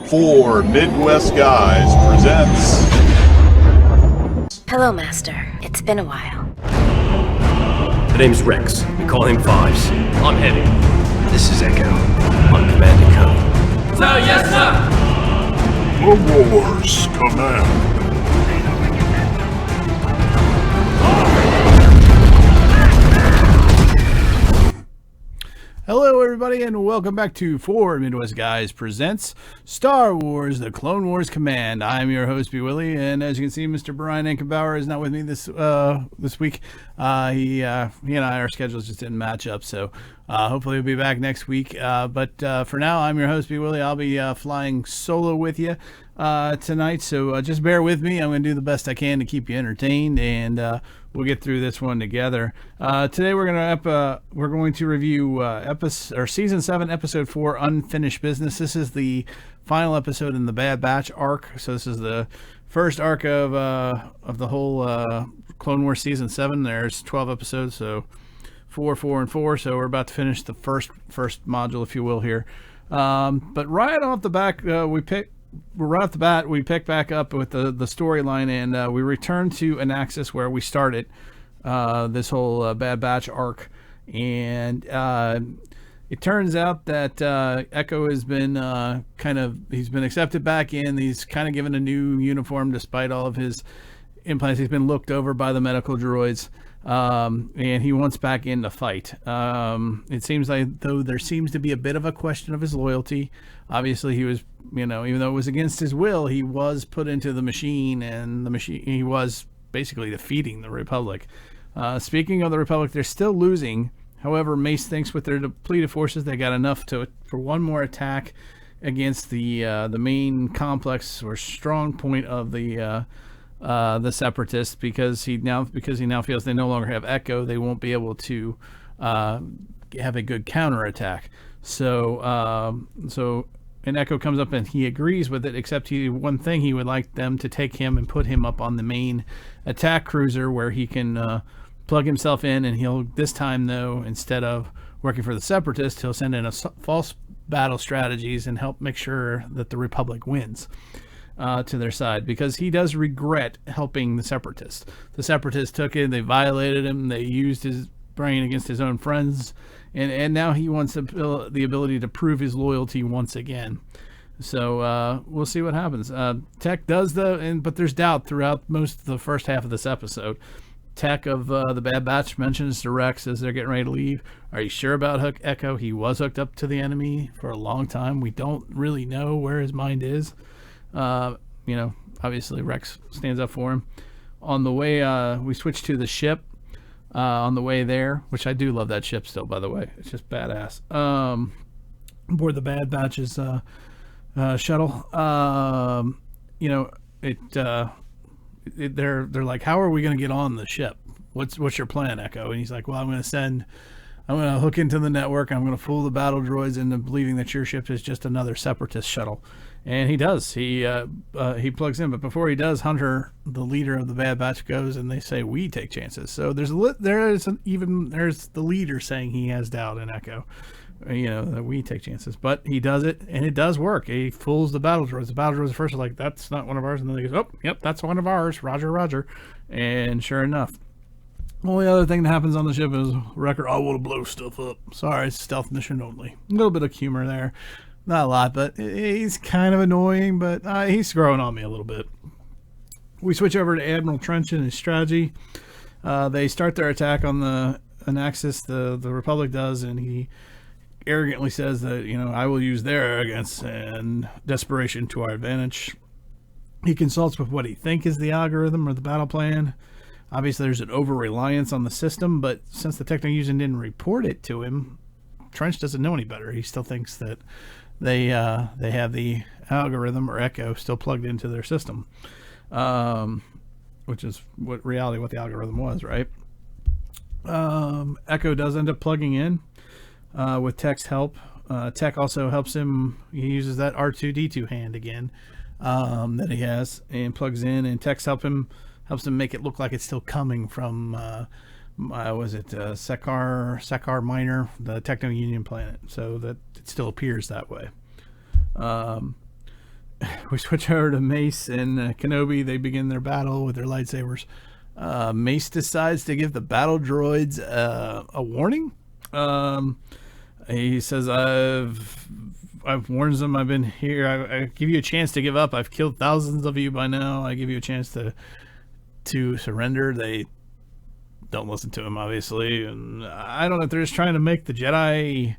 EP4 Midwest Guys presents... Hello, Master. It's been a while. The name's Rex. We call him Fives. I'm Heavy. This is Echo. I'm Command and Co. Sir, yes, sir! The Wars Command. Hello, everybody, and welcome back to 4 Midwest Guys presents Star Wars: The Clone Wars Command. I'm your host, B. Willie, and as you can see, Mr. Brian Ankenbauer is not with me this week. He and I, our schedules just didn't match up, so hopefully we'll be back next week. But for now, I'm your host, B. Willie. I'll be flying solo with you tonight, so just bear with me. I'm going to do the best I can to keep you entertained, and we'll get through this one together. Today we're going to review season 7, episode 4, Unfinished Business. This is the final episode in the Bad Batch arc. So this is the first arc of the whole Clone Wars season 7. There's 12 episodes, so 4, 4, and 4. So we're about to finish the first module, if you will, here. But right off the bat, we pick back up with the storyline, and we return to Anaxis where we started this whole Bad Batch arc. And it turns out that Echo has been he's been accepted back in. He's kind of given a new uniform despite all of his implants. He's been looked over by the medical droids, and he wants back in to fight. It seems like, though, there seems to be a bit of a question of his loyalty. Obviously, he was, even though it was against his will, he was put into the machine, and he was basically defeating the Republic. Speaking of the Republic, they're still losing. However, Mace thinks with their depleted forces, they got enough for one more attack against the main complex or strong point of the Separatists, because he now feels they no longer have Echo. They won't be able to have a good counterattack. And Echo comes up and he agrees with it, except one thing, he would like them to take him and put him up on the main attack cruiser where he can plug himself in, and he'll, this time though, instead of working for the Separatists, he'll send in a false battle strategies and help make sure that the Republic wins to their side, because he does regret helping the Separatists. The Separatists took it, they violated him, they used his brain against his own friends, and now he wants the ability to prove his loyalty once again. So we'll see what happens. Tech does but there's doubt throughout most of the first half of this episode. Tech of the Bad Batch mentions to Rex as they're getting ready to leave, "Are you sure about Echo? He was hooked up to the enemy for a long time. We don't really know where his mind is." Obviously Rex stands up for him. On the way, we switch to the ship. On the way there, which I do love that ship still, by the way. It's just badass. Aboard the Bad Batch's shuttle. They're like, "How are we going to get on the ship? What's your plan, Echo?" And he's like, "Well, I'm going to hook into the network. I'm going to fool the battle droids into believing that your ship is just another Separatist shuttle." And he does. He plugs in, but before he does, Hunter, the leader of the Bad Batch, goes, and they say, "We take chances." So there's the leader saying he has doubt in Echo, that we take chances, but he does it, and it does work. He fools the battle droids. The battle droids at first are like, "That's not one of ours," and then he goes, "Oh, yep, that's one of ours. Roger, Roger." And sure enough. Only other thing that happens on the ship is Wrecker, "I want to blow stuff up." Sorry, it's stealth mission only. A little bit of humor there. Not a lot, but he's kind of annoying, but he's growing on me a little bit. We switch over to Admiral Trench and his strategy. They start their attack on the Anaxis, the Republic does, and he arrogantly says that, "I will use their arrogance and desperation to our advantage." He consults with what he think is the algorithm or the battle plan. Obviously, there's an over-reliance on the system, but since the Techno-Fusion didn't report it to him, Trench doesn't know any better. He still thinks that they have the algorithm or Echo still plugged into their system, which is what the algorithm was, right? Echo does end up plugging in with Tech's help. Tech also helps him. He uses that R2-D2 hand again that he has and plugs in, and Tech's helps him make it look like it's still coming from Sekar Minor, the Techno Union planet, so that it still appears that way. we switch over to Mace and Kenobi. They begin their battle with their lightsabers. Mace decides to give the battle droids a warning. He says, I've warned them. I've been here. I give you a chance to give up. I've killed thousands of you by now. I give you a chance to surrender. They don't listen to him, obviously. And I don't know if they're just trying to make the Jedi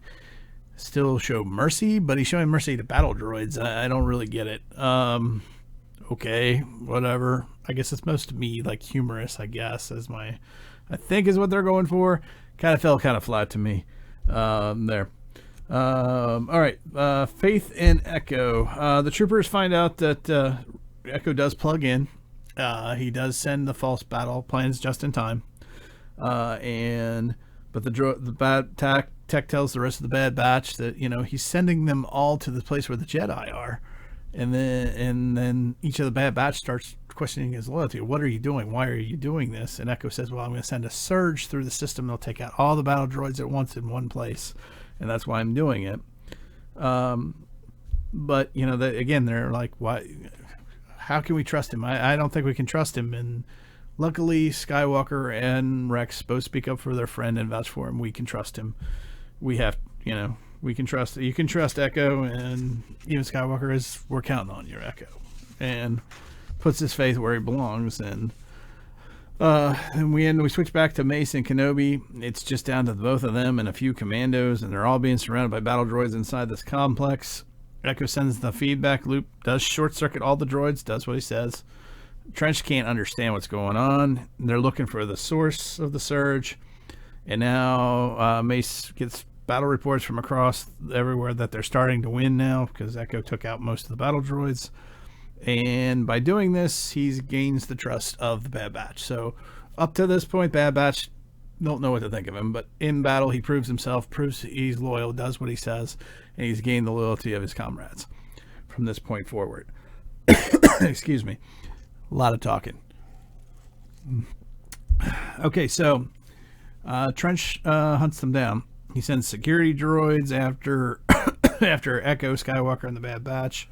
still show mercy, but he's showing mercy to battle droids. I don't really get it. Okay, whatever. I guess it's supposed to be like humorous, I guess, I think is what they're going for. Kind of fell kind of flat to me there. All right, Faith and Echo. The troopers find out that Echo does plug in. He does send the false battle plans just in time. But the bad tech tells the rest of the Bad Batch that, he's sending them all to the place where the Jedi are. And then each of the Bad Batch starts questioning his loyalty. What are you doing? Why are you doing this? And Echo says, well, I'm going to send a surge through the system. They'll take out all the battle droids at once in one place. And that's why I'm doing it. But, again, they're like, why? How can we trust him? I don't think we can trust him. And luckily, Skywalker and Rex both speak up for their friend and vouch for him. We can trust him. We have, we can trust. You can trust Echo, and even Skywalker is. We're counting on you, Echo, and puts his faith where he belongs. And we switch back to Mace and Kenobi. It's just down to both of them and a few commandos, and they're all being surrounded by battle droids inside this complex. Echo sends the feedback loop, does short circuit all the droids, does what he says. Trench can't understand what's going on. They're looking for the source of the surge, and now Mace gets battle reports from across everywhere that they're starting to win now because Echo took out most of the battle droids. And by doing this, he gains the trust of the Bad Batch. So up to this point, Bad Batch don't know what to think of him. But in battle, he proves himself, proves he's loyal, does what he says, and he's gained the loyalty of his comrades from this point forward. Excuse me. A lot of talking. Okay, so Trench hunts them down. He sends security droids after after Echo, Skywalker, and the Bad Batch.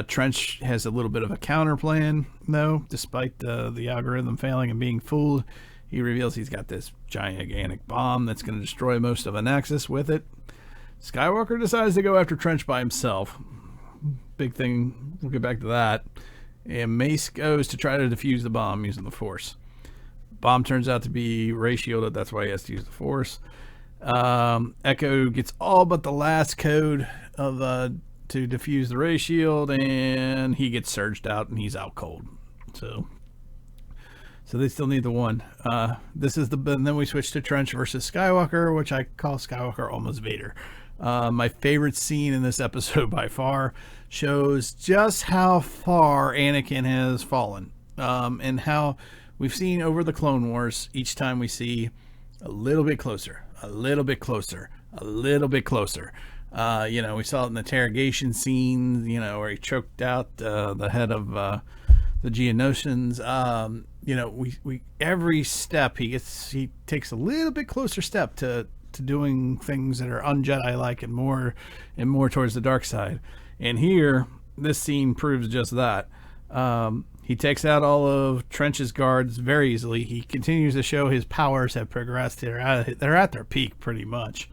Trench has a little bit of a counter plan, though. Despite the algorithm failing and being fooled, he reveals he's got this gigantic bomb that's going to destroy most of a Nexus with it. Skywalker decides to go after Trench by himself. Big thing, we'll get back to that. And Mace goes to try to defuse the bomb using the Force. Bomb turns out to be ray shielded, that's why he has to use the Force. Echo gets all but the last code of to defuse the ray shield, and he gets surged out, and he's out cold. So they still need the one. And then we switch to Trench versus Skywalker, which I call Skywalker almost Vader. My favorite scene in this episode by far shows just how far Anakin has fallen, and how we've seen over the Clone Wars, each time we see a little bit closer, a little bit closer, a little bit closer. We saw it in the interrogation scene, where he choked out the head of the Geonosians. We every step he takes a little bit closer step to doing things that are un-Jedi-like and more towards the dark side. And here, this scene proves just that. He takes out all of Trench's guards very easily. He continues to show his powers have progressed. They're at their peak pretty much.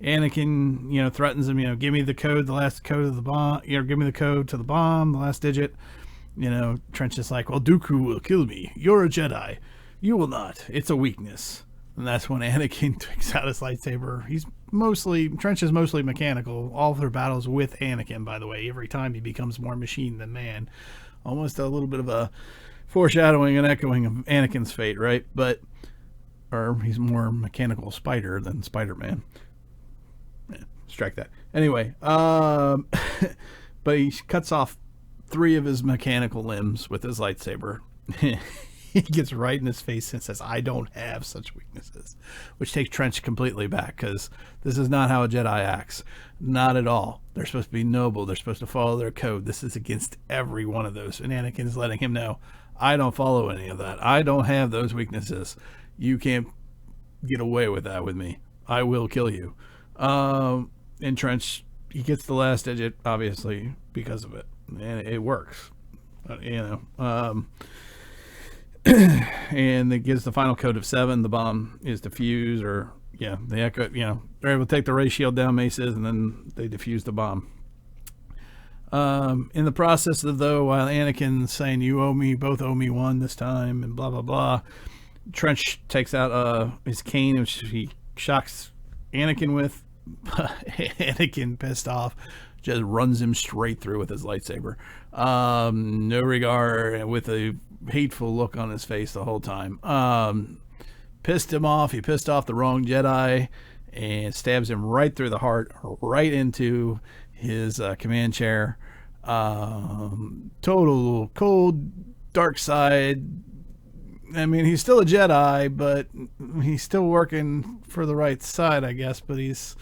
Anakin, threatens him, give me the code, the last code of the bomb, give me the code to the bomb, the last digit. Trench is like, well, Dooku will kill me. You're a Jedi. You will not. It's a weakness. And that's when Anakin takes out his lightsaber. Trench is mostly mechanical. All of their battles with Anakin, by the way. Every time he becomes more machine than man. Almost a little bit of a foreshadowing and echoing of Anakin's fate, right? Or he's more mechanical spider than Spider-Man. Strike that. Anyway, but he cuts off 3 of his mechanical limbs with his lightsaber. He gets right in his face and says, I don't have such weaknesses, which takes Trench completely back, because this is not how a Jedi acts. Not at all. They're supposed to be noble. They're supposed to follow their code. This is against every one of those. And Anakin is letting him know, I don't follow any of that. I don't have those weaknesses. You can't get away with that with me. I will kill you. And Trench, he gets the last digit, obviously, because of it. And it works. And it gives the final code of 7. The bomb is defused, or the echo. They're able to take the ray shield down, Mace is, and then they defuse the bomb. In the process of, though, while Anakin's saying, "You both owe me one this time," and blah blah blah, Trench takes out his cane, which he shocks Anakin with. Anakin, pissed off, just runs him straight through with his lightsaber. No regard, with a hateful look on his face the whole time. Pissed him off. He pissed off the wrong Jedi and stabs him right through the heart, right into his command chair. Total cold, dark side. I mean, he's still a Jedi, but he's still working for the right side, I guess. But he's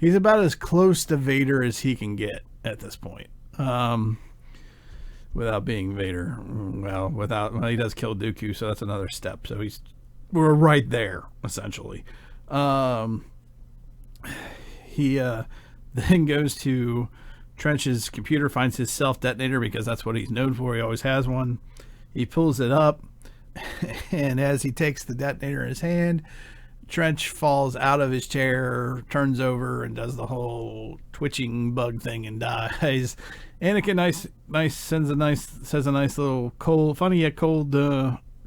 about as close to Vader as he can get at this point, without being Vader. Well, he does kill Dooku, so that's another step. So we're right there essentially. He then goes to Trench's computer, finds his self detonator because that's what he's known for. He always has one. He pulls it up. And as he takes the detonator in his hand, Trench falls out of his chair, turns over, and does the whole twitching bug thing and dies. Anakin says a nice little cold, funny yet cold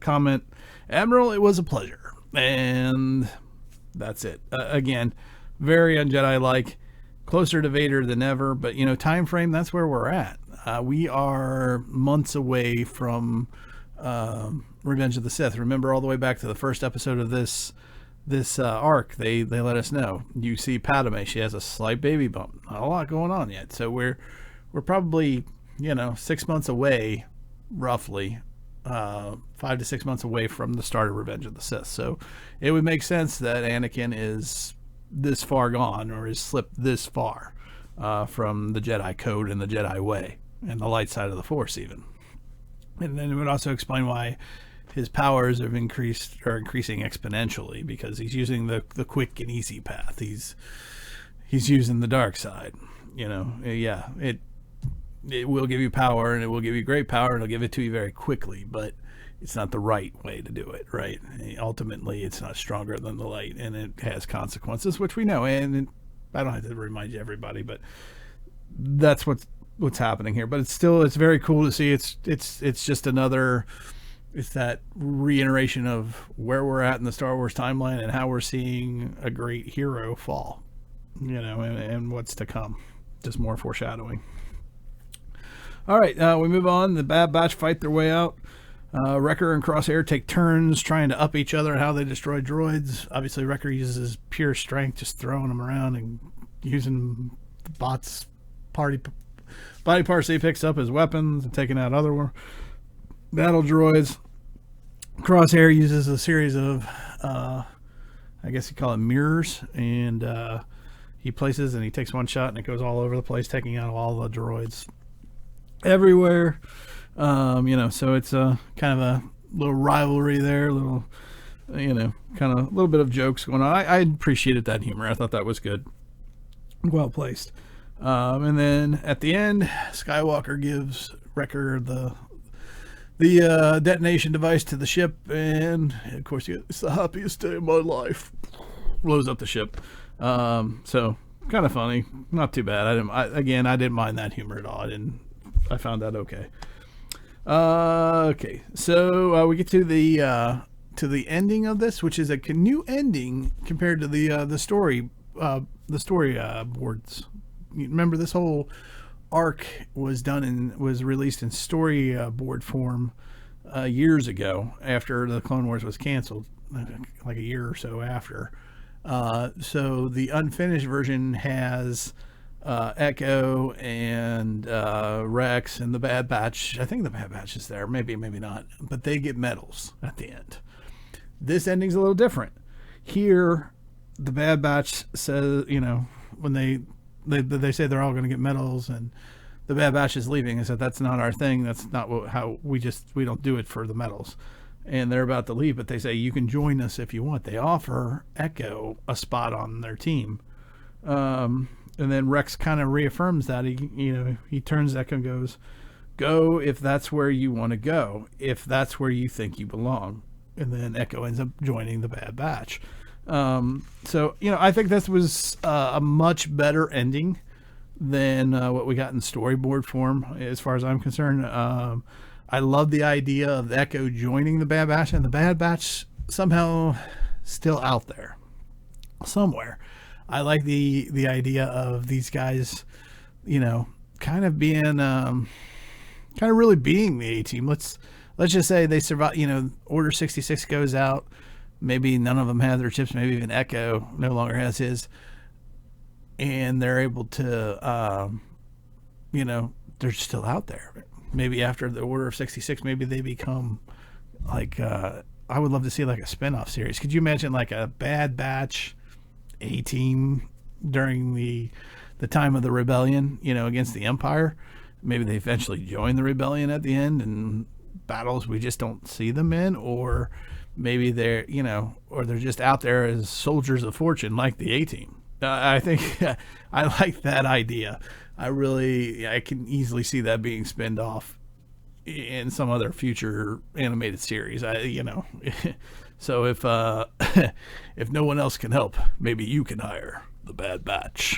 comment. "Admiral, it was a pleasure," and that's it. Again, very un-Jedi-like, closer to Vader than ever. But time frame, that's where we're at. We are months away from Revenge of the Sith. Remember, all the way back to the first episode of this arc, they let us know. You see Padme, she has a slight baby bump. Not a lot going on yet. So we're probably 6 months away, roughly, 5 to 6 months away from the start of Revenge of the Sith. So it would make sense that Anakin is this far gone, or is slipped this far from the Jedi code and the Jedi way and the light side of the Force even. And then it would also explain why his powers are increasing exponentially, because he's using the quick and easy path. He's using the dark side. It will give you power, and it will give you great power, and it'll give it to you very quickly, but it's not the right way to do it, right? Ultimately, it's not stronger than the light, and it has consequences, which we know. And I don't have to remind you, everybody, but that's what's happening here. But it's very cool to see. It's just another. It's that reiteration of where we're at in the Star Wars timeline and how we're seeing a great hero fall, and what's to come. Just more foreshadowing. All right, we move on. The Bad Batch fight their way out. Wrecker and Crosshair take turns trying to up each other and how they destroy droids. Obviously, Wrecker uses his pure strength, just throwing them around and using the bots' body parts he picks up as weapons and taking out other battle droids. Crosshair uses a series of, I guess you call it mirrors, and he places and he takes one shot and it goes all over the place, taking out all the droids everywhere. So it's a kind of a little rivalry there, a little, kind of a little bit of jokes going on. I appreciated that humor. I thought that was good. Well placed. And then at the end, Skywalker gives Wrecker the detonation device to the ship, and of course, it's the happiest day of my life. Blows up the ship. So kind of funny, not too bad. I didn't mind that humor at all. I found that okay. Okay, so we get to the ending of this, which is a new ending compared to the story boards. You remember, this whole arc was released in storyboard form years ago after the Clone Wars was canceled, like a year or so after. So the unfinished version has Echo and Rex and the Bad Batch. I think the Bad Batch is there, maybe not, but they get medals at the end. This ending's a little different. Here, the Bad Batch says, when they say they're all going to get medals, and the Bad Batch is leaving. I said, that's not our thing. That's not how we don't do it for the medals. And they're about to leave, but they say, you can join us if you want. They offer Echo a spot on their team. then Rex kind of reaffirms that. He turns Echo and goes, "Go if that's where you want to go, if that's where you think you belong." And then Echo ends up joining the Bad Batch. So, I think this was a much better ending than what we got in storyboard form, as far as I'm concerned. I love the idea of Echo joining the Bad Batch, and the Bad Batch somehow still out there somewhere. I like the idea of these guys, kind of being, kind of really being the A-Team. Let's just say they survive, Order 66 goes out. Maybe none of them have their chips. Maybe even Echo no longer has his. And they're able to, they're still out there. Maybe after the Order of 66, maybe they become like, I would love to see like a spinoff series. Could you imagine like a Bad Batch A-Team during the time of the rebellion, against the Empire? Maybe they eventually join the rebellion at the end and battles we just don't see them in, or maybe they're, or they're just out there as soldiers of fortune like the A-Team. I think I like that idea. I can easily see that being spinned off in some other future animated series. So if if no one else can help, maybe you can hire the Bad Batch.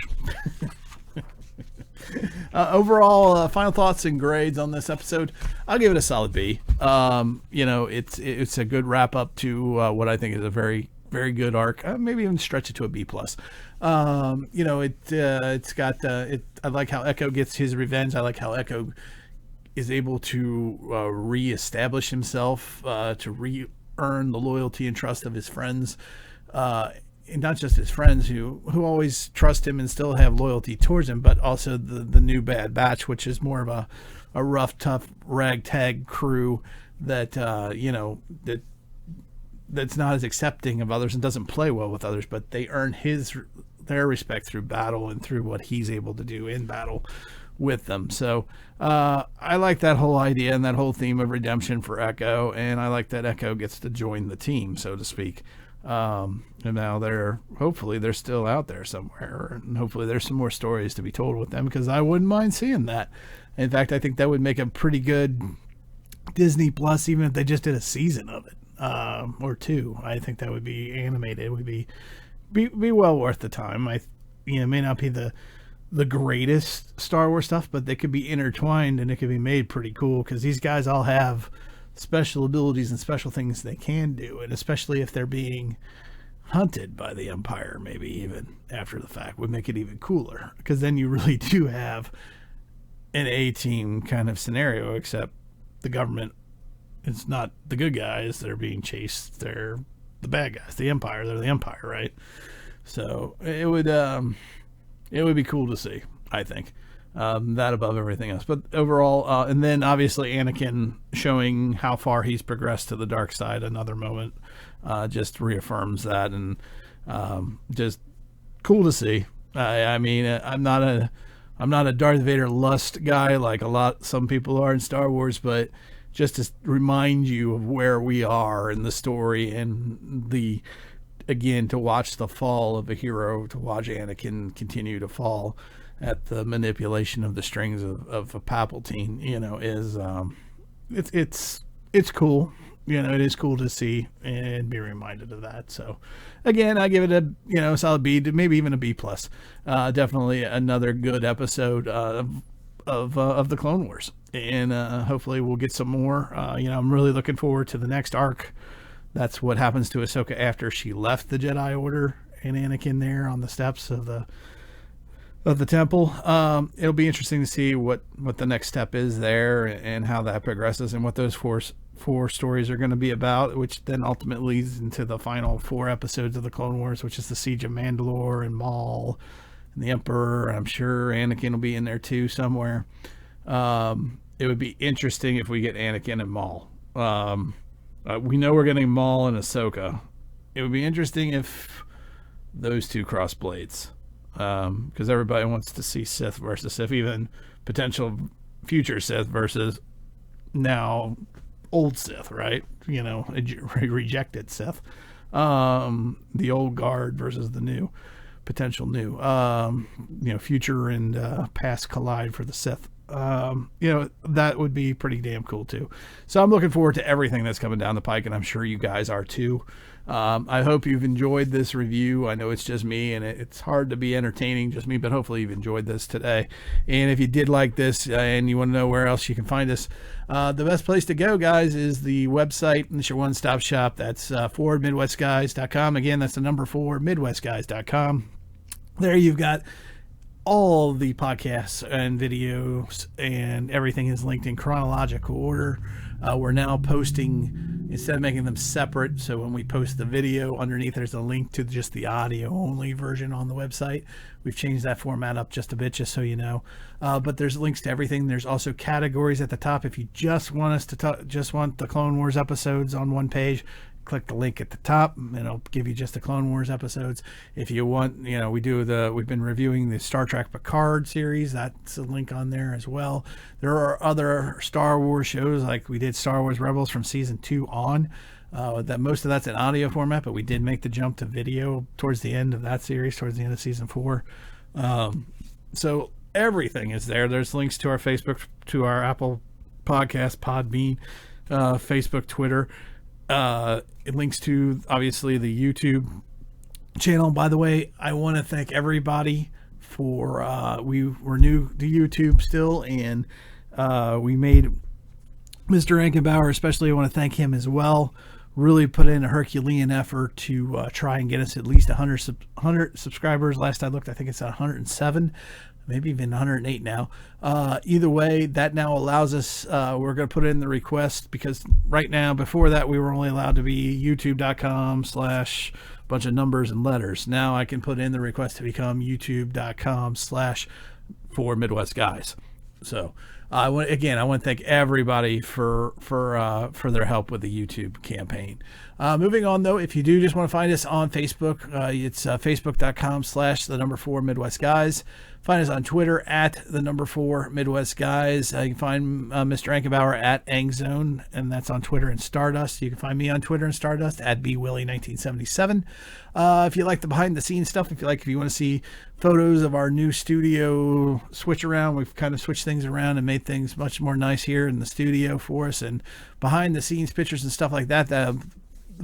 Overall, final thoughts and grades on this episode. I'll give it a solid B. It's a good wrap up to what I think is a very, very good arc. Maybe even stretch it to a B plus. It's got. I like how Echo gets his revenge. I like how Echo is able to reestablish himself, to re-earn the loyalty and trust of his friends. And not just his friends who always trust him and still have loyalty towards him, but also the new Bad Batch, which is more of a rough, tough ragtag crew that that's not as accepting of others and doesn't play well with others, but they earn their respect through battle and through what he's able to do in battle with them. So I like that whole idea and that whole theme of redemption for Echo, and I like that Echo gets to join the team, so to speak. And now hopefully they're still out there somewhere, and hopefully there's some more stories to be told with them, because I wouldn't mind seeing that. In fact, I think that would make a pretty good Disney Plus, even if they just did a season of it, or two. I think that would be animated. It would be well worth the time. It may not be the greatest Star Wars stuff, but they could be intertwined and it could be made pretty cool, because these guys all have special abilities and special things they can do, and especially if they're being hunted by the Empire, maybe even after the fact, would make it even cooler, because then you really do have an A-Team kind of scenario, except the government, it's not the good guys that are being chased, they're the bad guys, the Empire. They're the Empire, right? So it would be cool to see, I think. That above everything else. But overall, and then obviously Anakin showing how far he's progressed to the dark side, another moment, just reaffirms that, and just cool to see. I'm not a Darth Vader lust guy like some people are in Star Wars, but just to remind you of where we are in the story, and to watch the fall of a hero, to watch Anakin continue to fall at the manipulation of the strings of a Palpatine, it's cool. It is cool to see and be reminded of that. So again, I give it a solid B, maybe even a B plus. Definitely another good episode of the Clone Wars, and hopefully we'll get some more. I'm really looking forward to the next arc. That's what happens to Ahsoka after she left the Jedi Order, and Anakin there on the steps of the temple. It'll be interesting to see what the next step is there, and how that progresses, and what those four stories are going to be about, which then ultimately leads into the final 4 episodes of the Clone Wars, which is the Siege of Mandalore and Maul and the Emperor. I'm sure Anakin will be in there too somewhere. It would be interesting if we get Anakin and Maul. We know we're getting Maul and Ahsoka. It would be interesting if those two cross blades, because everybody wants to see Sith versus Sith, even potential future Sith versus now old Sith, right? Rejected Sith, the old guard versus the new. potential new. Future and past collide for the Sith. That would be pretty damn cool too. So I'm looking forward to everything that's coming down the pike, and I'm sure you guys are too. I hope you've enjoyed this review. I know it's just me, and it's hard to be entertaining, just me, but hopefully you've enjoyed this today. And if you did like this and you want to know where else you can find us, the best place to go, guys, is the website. It's your one-stop shop. That's forwardmidwestguys.com. Again, that's the number 4, midwestguys.com. There you've got all the podcasts and videos, and everything is linked in chronological order. We're now posting, instead of making them separate, so when we post the video, underneath there's a link to just the audio only version on the website. We've changed that format up just a bit, just so you know. But there's links to everything. There's also categories at the top. If you just want us to just want the Clone Wars episodes on one page, click the link at the top, and it'll give you just the Clone Wars episodes. If you want, we've been reviewing the Star Trek Picard series. That's a link on there as well. There are other Star Wars shows, like we did Star Wars Rebels from season 2 on. That most of that's in audio format, but we did make the jump to video towards the end of that series, towards the end of season 4. So everything is there. There's links to our Facebook, to our Apple Podcast, Podbean, Facebook, Twitter. It links to, obviously, the YouTube channel. By the way, I want to thank everybody for we were new to YouTube still, and we made Mr. Ankenbauer, especially, I want to thank him as well, really put in a Herculean effort to try and get us at least 100 subscribers. Last I looked, I think it's at 107, maybe even 108 now. Either way, that now allows us, we're going to put in the request, because right now, before that, we were only allowed to be youtube.com/bunch of numbers and letters. Now I can put in the request to become youtube.com/for Midwest Guys. So I want to thank everybody for their help with the YouTube campaign. Moving on, though, if you do just want to find us on Facebook, it's facebook.com/4 Midwest Guys. Find us on Twitter at 4 Midwest Guys. You can find Mr. Ankenbauer at Angzone, and that's on Twitter and Stardust. You can find me on Twitter and Stardust at bwilly1977. If you like the behind the scenes stuff, if you want to see photos of our new studio switch around, we've kind of switched things around and made things much more nice here in the studio for us, and behind the scenes pictures and stuff like that. The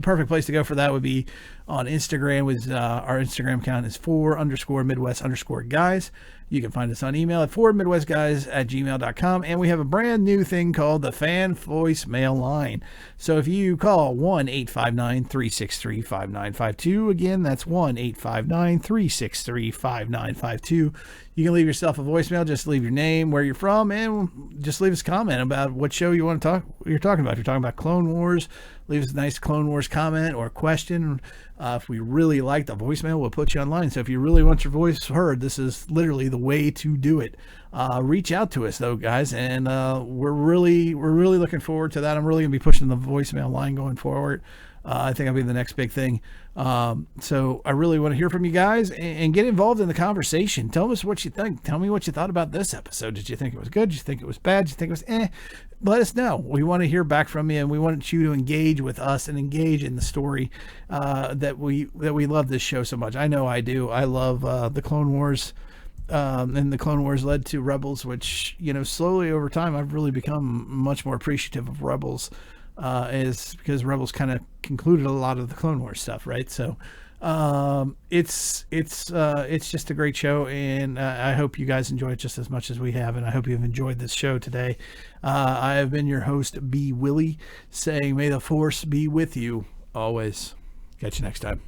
perfect place to go for that would be on Instagram. With our Instagram account is 4_Midwest_guys. You can find us on email at 4midwestguys@gmail.com, and we have a brand new thing called the fan voicemail line. So if you call 1-859-363-5952, again, that's 1-859-363-5952. You can leave yourself a voicemail. Just leave your name, where you're from, and just leave us a comment about what show you want to talk. You're talking about. If you're talking about Clone Wars, leave us a nice Clone Wars comment or question. If we really like the voicemail, we'll put you online. So if you really want your voice heard, this is literally the way to do it. Reach out to us, though, guys, and we're really looking forward to that. I'm really gonna be pushing the voicemail line going forward. I think that'll be the next big thing. So I really want to hear from you guys and get involved in the conversation. Tell us what you think. Tell me what you thought about this episode. Did you think it was good? Did you think it was bad? Did you think it was Let us know. We want to hear back from you, and we want you to engage with us and engage in the story that we love this show so much. I know I do. I love the Clone Wars, and the Clone Wars led to Rebels, which, slowly over time I've really become much more appreciative of Rebels, is because Rebels kind of concluded a lot of the Clone Wars stuff, right? So it's just a great show, and I hope you guys enjoy it just as much as we have, and I hope you've enjoyed this show today. I have been your host, B. Willie, saying may the Force be with you always. Catch you next time.